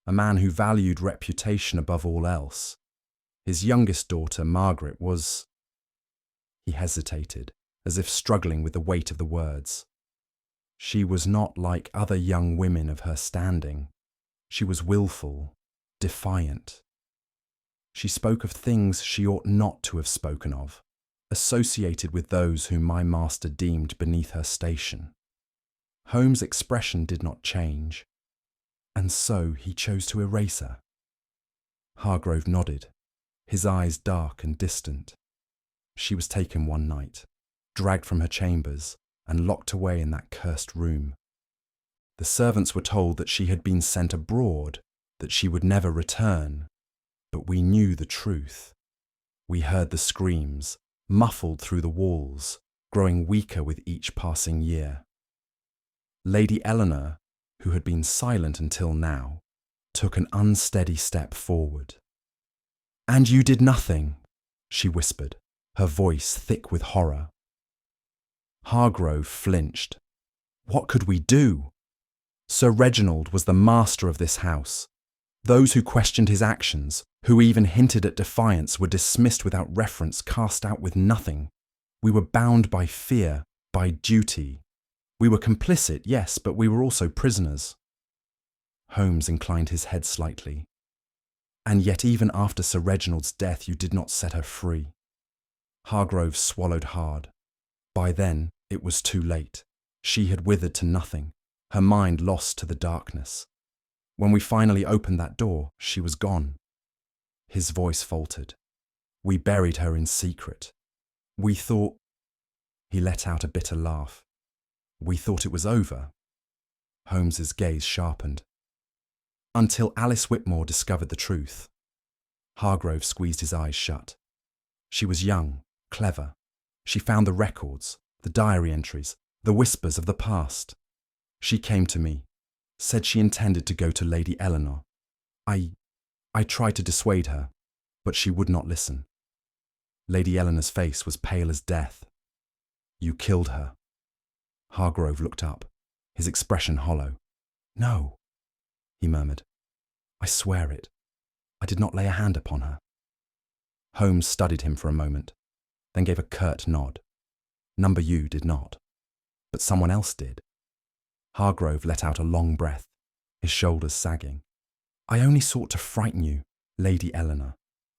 a man who valued reputation above all else. His youngest daughter, Margaret, was... He hesitated, as if struggling with the weight of the words. She was not like other young women of her standing. She was willful, defiant. She spoke of things she ought not to have spoken of, associated with those whom my master deemed beneath her station. Holmes' expression did not change, and so he chose to erase her. Hargrove nodded, his eyes dark and distant. She was taken one night, dragged from her chambers, and locked away in that cursed room. The servants were told that she had been sent abroad, that she would never return. But we knew the truth. We heard the screams, muffled through the walls, growing weaker with each passing year. Lady Eleanor, who had been silent until now, took an unsteady step forward. "And you did nothing," she whispered, her voice thick with horror. Hargrove flinched. What could we do? Sir Reginald was the master of this house. Those who questioned his actions, who even hinted at defiance, were dismissed without reference, cast out with nothing. We were bound by fear, by duty. We were complicit, yes, but we were also prisoners. Holmes inclined his head slightly. "And yet even after Sir Reginald's death you did not set her free." Hargrove swallowed hard. By then it was too late. She had withered to nothing, her mind lost to the darkness. When we finally opened that door, she was gone. His voice faltered. "We buried her in secret. We thought—" He let out a bitter laugh. "We thought it was over." Holmes's gaze sharpened. "Until Alice Whitmore discovered the truth." Hargrove squeezed his eyes shut. "She was young, clever. She found the records, the diary entries, the whispers of the past. She came to me, said she intended to go to Lady Eleanor. I tried to dissuade her, but she would not listen. Lady Eleanor's face was pale as death. You killed her." Hargrove looked up, his expression hollow. "No," he murmured. "I swear it. I did not lay a hand upon her." Holmes studied him for a moment, then gave a curt nod. "Number U did not, but someone else did." Hargrove let out a long breath, his shoulders sagging. "I only sought to frighten you, Lady Eleanor,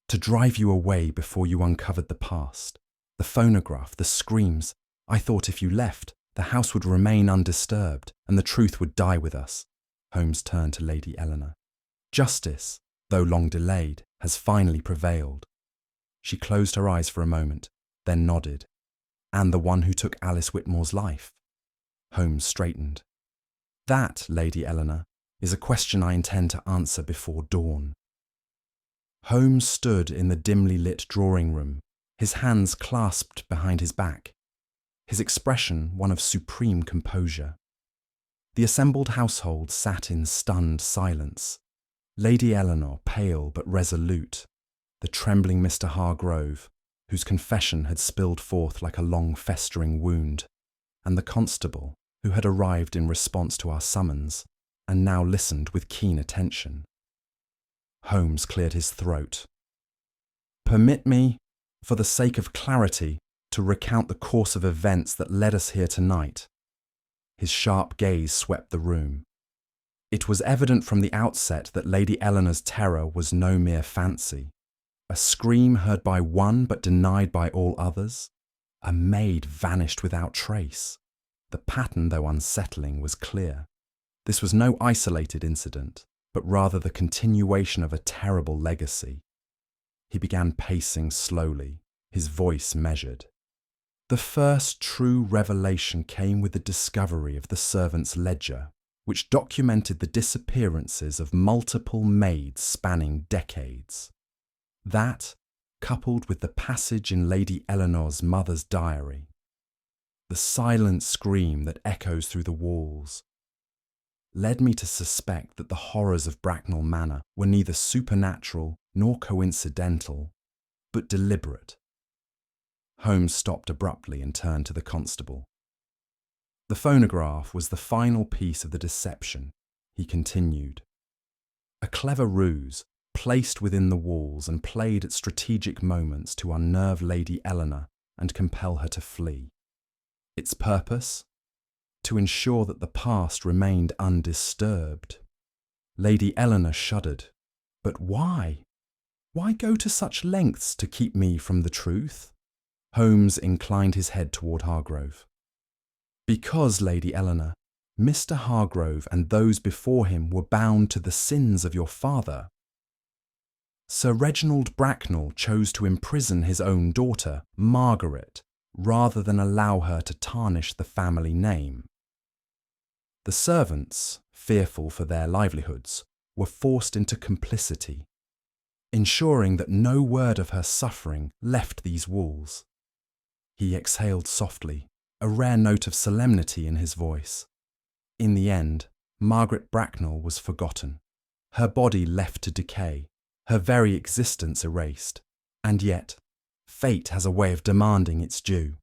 to drive you away before you uncovered the past. The phonograph, the screams. I thought if you left, the house would remain undisturbed and the truth would die with us." Holmes turned to Lady Eleanor. "Justice, though long delayed, has finally prevailed." She closed her eyes for a moment, then nodded. "And the one who took Alice Whitmore's life?" Holmes straightened. "That, Lady Eleanor, is a question I intend to answer before dawn." Holmes stood in the dimly lit drawing room, his hands clasped behind his back, his expression one of supreme composure. The assembled household sat in stunned silence. Lady Eleanor, pale but resolute, the trembling Mr. Hargrove, whose confession had spilled forth like a long festering wound, and the constable, who had arrived in response to our summons, and now listened with keen attention. Holmes cleared his throat. "Permit me, for the sake of clarity, to recount the course of events that led us here tonight." His sharp gaze swept the room. It was evident from the outset that Lady Eleanor's terror was no mere fancy. A scream heard by one but denied by all others. A maid vanished without trace. The pattern, though unsettling, was clear. This was no isolated incident, but rather the continuation of a terrible legacy. He began pacing slowly, his voice measured. "The first true revelation came with the discovery of the servants' ledger, which documented the disappearances of multiple maids spanning decades. That, coupled with the passage in Lady Eleanor's mother's diary, the silent scream that echoes through the walls, led me to suspect that the horrors of Bracknel Manor were neither supernatural nor coincidental, but deliberate." Holmes stopped abruptly and turned to the constable. "The phonograph was the final piece of the deception," he continued. "A clever ruse, placed within the walls and played at strategic moments to unnerve Lady Eleanor and compel her to flee. Its purpose? To ensure that the past remained undisturbed." Lady Eleanor shuddered. "But why? Why go to such lengths to keep me from the truth?" Holmes inclined his head toward Hargrove. "Because, Lady Eleanor, Mr. Hargrove and those before him were bound to the sins of your father. Sir Reginald Bracknel chose to imprison his own daughter, Margaret, rather than allow her to tarnish the family name. The servants, fearful for their livelihoods, were forced into complicity, ensuring that no word of her suffering left these walls. He exhaled softly, a rare note of solemnity in his voice. In the end, Margaret Bracknel was forgotten, her body left to decay, her very existence erased. And yet, fate has a way of demanding its due.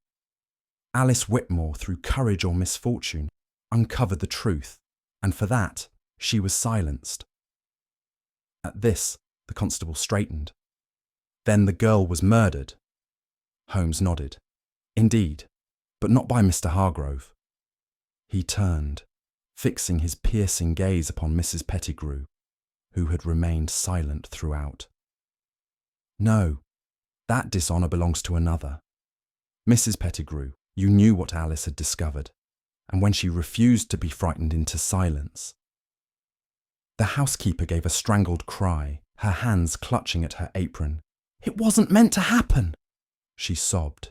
Alice Whitmore, through courage or misfortune, uncovered the truth, and for that, she was silenced. At this, the constable straightened. Then the girl was murdered. Holmes nodded. Indeed, but not by Mr. Hargrove. He turned, fixing his piercing gaze upon Mrs. Pettigrew, who had remained silent throughout. No, that dishonour belongs to another. Mrs. Pettigrew, you knew what Alice had discovered, and when she refused to be frightened into silence. The housekeeper gave a strangled cry, her hands clutching at her apron. It wasn't meant to happen, she sobbed.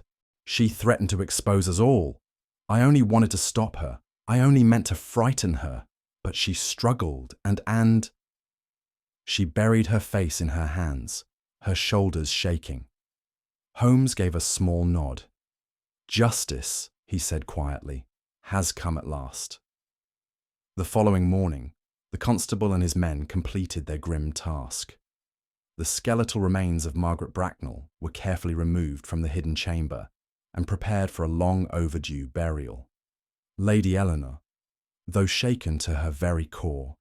She threatened to expose us all. I only wanted to stop her. I only meant to frighten her, but she struggled and... She buried her face in her hands, her shoulders shaking. Holmes gave a small nod. Justice, he said quietly, has come at last. The following morning, the constable and his men completed their grim task. The skeletal remains of Margaret Bracknel were carefully removed from the hidden chamber and prepared for a long overdue burial. Lady Eleanor, though shaken to her very core,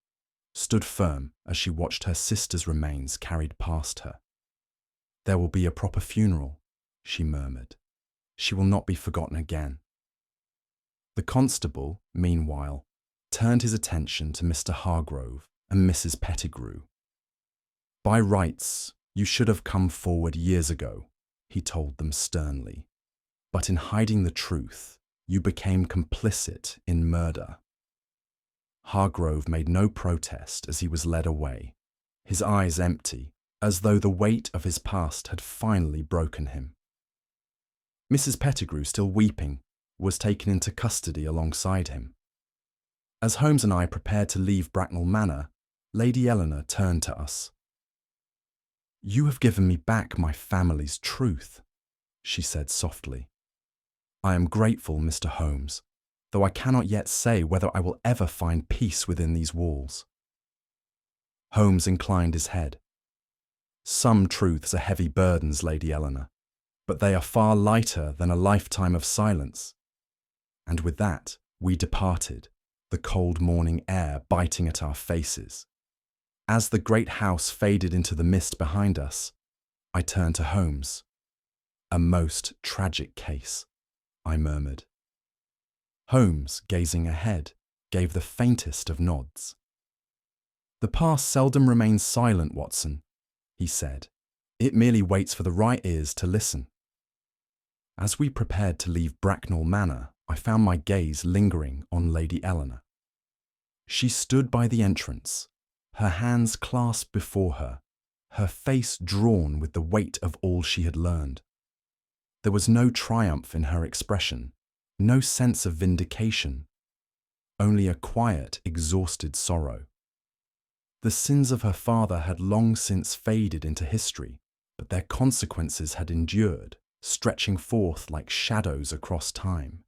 stood firm as she watched her sister's remains carried past her. There will be a proper funeral, she murmured. She will not be forgotten again. The constable, meanwhile, turned his attention to Mr. Hargrove and Mrs. Pettigrew. By rights, you should have come forward years ago, he told them sternly. But in hiding the truth, you became complicit in murder. Hargrove made no protest as he was led away, his eyes empty, as though the weight of his past had finally broken him. Mrs. Pettigrew, still weeping, was taken into custody alongside him. As Holmes and I prepared to leave Bracknel Manor, Lady Eleanor turned to us. You have given me back my family's truth, she said softly. I am grateful, Mr. Holmes, though I cannot yet say whether I will ever find peace within these walls. Holmes inclined his head. Some truths are heavy burdens, Lady Eleanor, but they are far lighter than a lifetime of silence. And with that, we departed, the cold morning air biting at our faces. As the great house faded into the mist behind us, I turned to Holmes. A most tragic case, I murmured. Holmes, gazing ahead, gave the faintest of nods. The past seldom remains silent, Watson, he said. It merely waits for the right ears to listen. As we prepared to leave Bracknel Manor, I found my gaze lingering on Lady Eleanor. She stood by the entrance, her hands clasped before her, her face drawn with the weight of all she had learned. There was no triumph in her expression, no sense of vindication, only a quiet, exhausted sorrow. The sins of her father had long since faded into history, but their consequences had endured, stretching forth like shadows across time.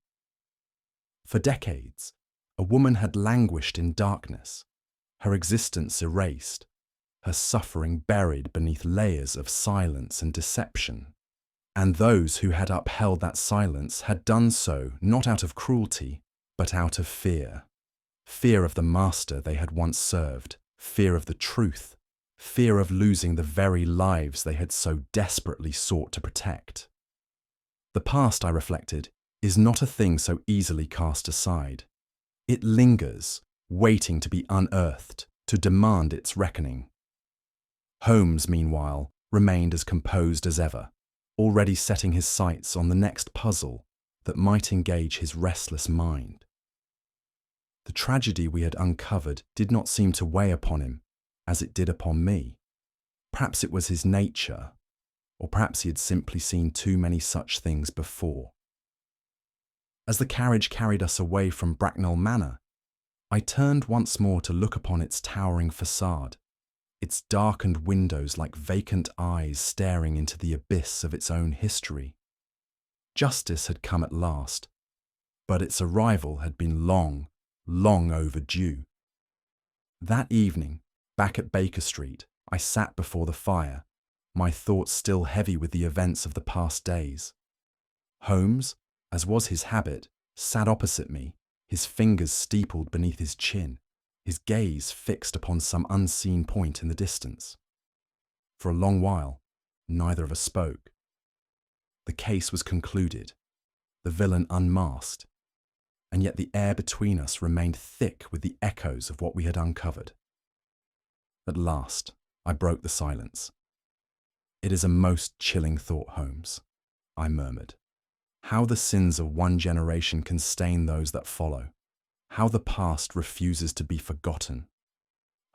For decades, a woman had languished in darkness, her existence erased, her suffering buried beneath layers of silence and deception. And those who had upheld that silence had done so not out of cruelty, but out of fear. Fear of the master they had once served, fear of the truth, fear of losing the very lives they had so desperately sought to protect. The past, I reflected, is not a thing so easily cast aside. It lingers, waiting to be unearthed, to demand its reckoning. Holmes, meanwhile, remained as composed as ever, already setting his sights on the next puzzle that might engage his restless mind. The tragedy we had uncovered did not seem to weigh upon him as it did upon me. Perhaps it was his nature, or perhaps he had simply seen too many such things before. As the carriage carried us away from Bracknel Manor, I turned once more to look upon its towering facade, its darkened windows like vacant eyes staring into the abyss of its own history. Justice had come at last, but its arrival had been long, long overdue. That evening, back at Baker Street, I sat before the fire, my thoughts still heavy with the events of the past days. Holmes, as was his habit, sat opposite me, his fingers steepled beneath his chin, his gaze fixed upon some unseen point in the distance. For a long while, neither of us spoke. The case was concluded, the villain unmasked, and yet the air between us remained thick with the echoes of what we had uncovered. At last, I broke the silence. "It is a most chilling thought, Holmes," I murmured. "How the sins of one generation can stain those that follow. How the past refuses to be forgotten."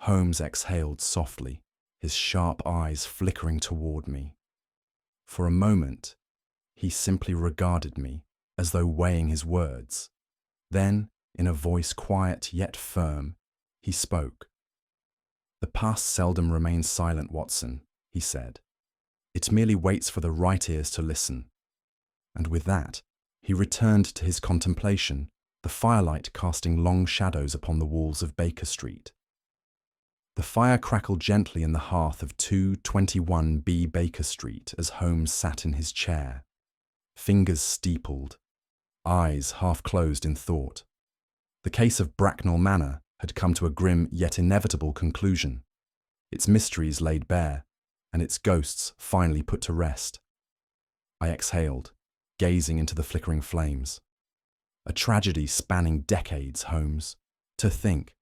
Holmes exhaled softly, his sharp eyes flickering toward me. For a moment, he simply regarded me, as though weighing his words. Then, in a voice quiet yet firm, he spoke. "The past seldom remains silent, Watson," he said. "It merely waits for the right ears to listen." And with that, he returned to his contemplation, the firelight casting long shadows upon the walls of Baker Street. The fire crackled gently in the hearth of 221B Baker Street as Holmes sat in his chair, fingers steepled, eyes half closed in thought. The case of Bracknel Manor had come to a grim yet inevitable conclusion, its mysteries laid bare, and its ghosts finally put to rest. I exhaled, gazing into the flickering flames. A tragedy spanning decades, Holmes. To think,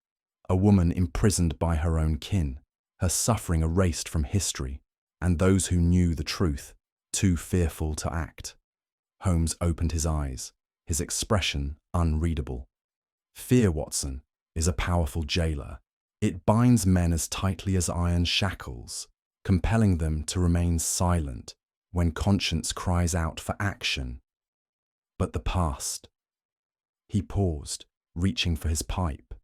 a woman imprisoned by her own kin, her suffering erased from history, and those who knew the truth, too fearful to act. Holmes opened his eyes, his expression unreadable. Fear, Watson, is a powerful jailer. It binds men as tightly as iron shackles, compelling them to remain silent when conscience cries out for action. But the past. He paused, reaching for his pipe.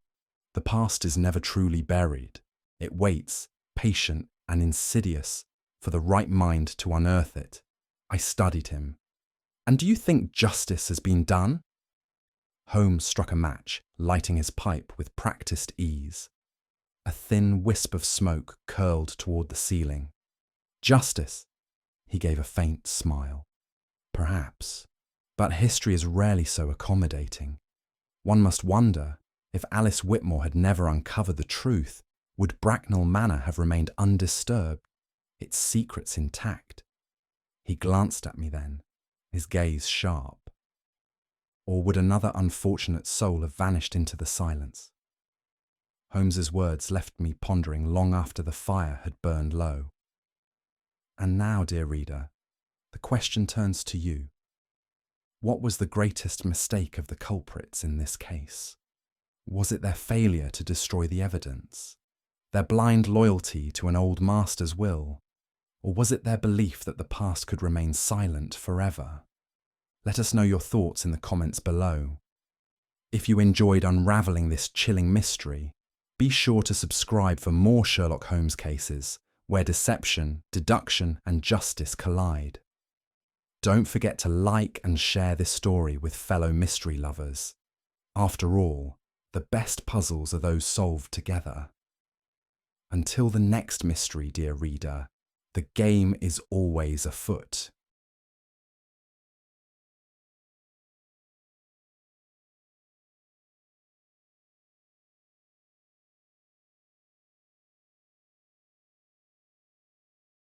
The past is never truly buried. It waits, patient and insidious, for the right mind to unearth it. I studied him. "And do you think justice has been done?" Holmes struck a match, lighting his pipe with practiced ease. A thin wisp of smoke curled toward the ceiling. "Justice?" He gave a faint smile. "Perhaps. But history is rarely so accommodating. One must wonder, if Alice Whitmore had never uncovered the truth, would Bracknel Manor have remained undisturbed, its secrets intact?" He glanced at me then, his gaze sharp. Or would another unfortunate soul have vanished into the silence? Holmes's words left me pondering long after the fire had burned low. And now, dear reader, the question turns to you. What was the greatest mistake of the culprits in this case? Was it their failure to destroy the evidence? Their blind loyalty to an old master's will? Or was it their belief that the past could remain silent forever? Let us know your thoughts in the comments below. If you enjoyed unravelling this chilling mystery, be sure to subscribe for more Sherlock Holmes cases where deception, deduction, and justice collide. Don't forget to like and share this story with fellow mystery lovers. After all, the best puzzles are those solved together. Until the next mystery, dear reader, the game is always afoot.